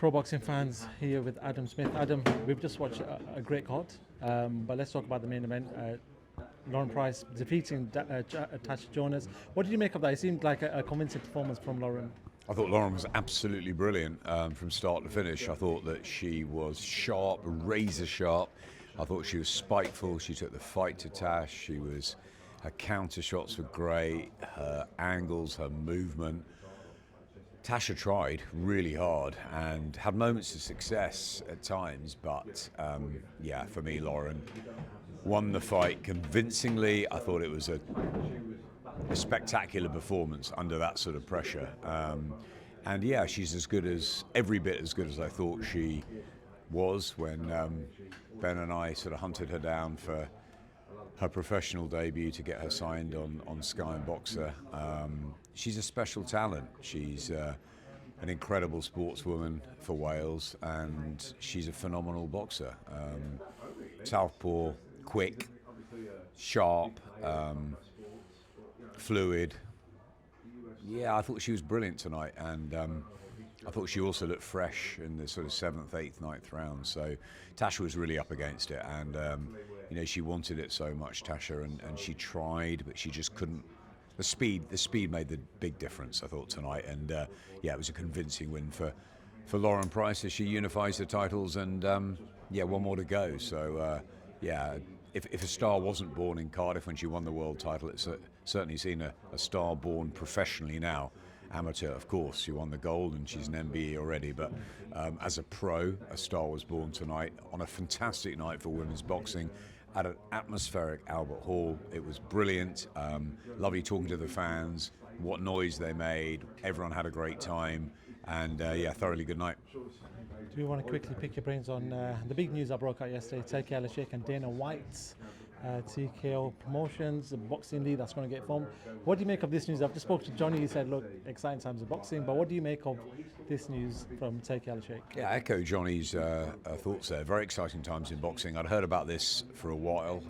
Pro boxing fans here with Adam Smith. Adam, we've just watched a great card, but let's talk about the main event. Lauren Price defeating Natasha Jonas. What did you make of that? It seemed like a convincing performance from Lauren. I thought Lauren was absolutely brilliant from start to finish. I thought that she was sharp, razor sharp. I thought she was spiteful. She took the fight to Tash. Her counter shots were great. Her angles, her movement. Tasha tried really hard and had moments of success at times, but for me, Lauren won the fight convincingly. I thought it was a spectacular performance under that sort of pressure. She's every bit as good as I thought she was when Ben and I sort of hunted her down for her professional debut to get her signed on Sky and Boxer. She's a special talent. She's an incredible sportswoman for Wales, and she's a phenomenal boxer. Southpaw, quick, sharp, fluid. Yeah, I thought she was brilliant tonight, and I thought she also looked fresh in the sort of 7th, 8th, 9th round. So Tasha was really up against it, and she wanted it so much, Tasha, and she tried, but she just couldn't. The speed made the big difference, I thought, tonight, and it was a convincing win for Lauren Price as she unifies the titles, and one more to go. So if a star wasn't born in Cardiff when she won the world title, it's certainly seen a star born professionally now. Amateur, of course, she won the gold and she's an MBE already, but as a pro, a star was born tonight on a fantastic night for women's boxing at an atmospheric Albert Hall. It was brilliant. Lovely talking to the fans, what noise they made. Everyone had a great time, and thoroughly good night. Do you want to quickly pick your brains on the big news that broke out yesterday? Turki Alalshikh and Dana White's TKO Promotions, the boxing league that's going to get formed. What do you make of this news? I've just spoke to Johnny. He said, look, exciting times of boxing, but what do you make of this news from Turki Alalshikh? Yeah, I echo Johnny's thoughts there. Very exciting times in boxing. I'd heard about this for a while,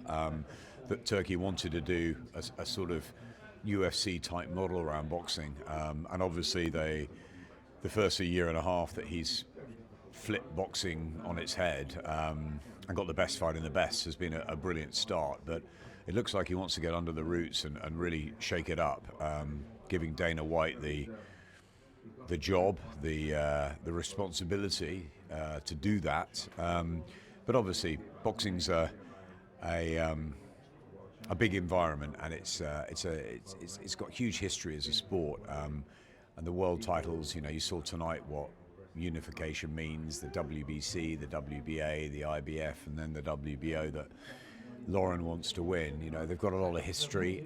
that Turkey wanted to do a sort of UFC type model around boxing, and obviously the first year and a half that he's flipped boxing on its head and got the best fight in the best has been a brilliant start, but it looks like he wants to get under the roots and really shake it up, giving Dana White the job, the responsibility to do that. But obviously, boxing's a big environment, and it's got huge history as a sport. And the world titles, you saw tonight what unification means, the WBC, the WBA, the IBF, and then the WBO that Lauren wants to win. They've got a lot of history,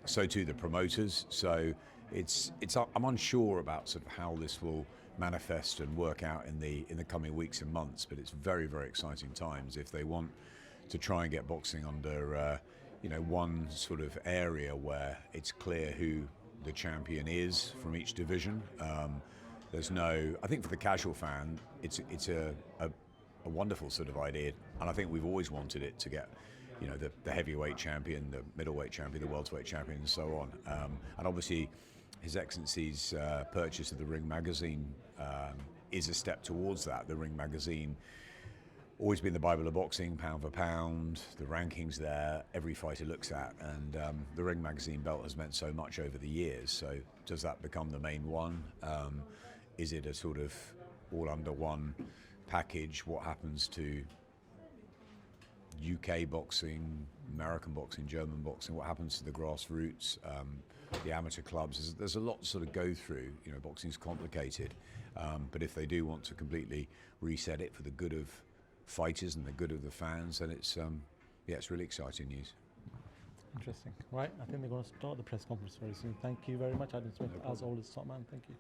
so too the promoters. So I'm unsure about sort of how this will manifest and work out in the coming weeks and months, but it's very, very exciting times if they want to try and get boxing under one sort of area where it's clear who the champion is from each division. I think for the casual fan, it's a wonderful sort of idea, and I think we've always wanted it to get, the heavyweight champion, the middleweight champion, the welterweight champion, and so on. And obviously, His Excellency's purchase of the Ring magazine is a step towards that. The Ring magazine, always been the Bible of boxing, pound for pound, the rankings there, every fighter looks at, and the Ring magazine belt has meant so much over the years. So does that become the main one? Is it a sort of all under one package? What happens to UK boxing, American boxing, German boxing? What happens to the grassroots, the amateur clubs? There's a lot to sort of go through. Boxing's complicated, but if they do want to completely reset it for the good of fighters and the good of the fans, then it's really exciting news. Interesting. Right, I think they're going to start the press conference very soon. Thank you very much, Adam Smith, as always, top man. Thank you.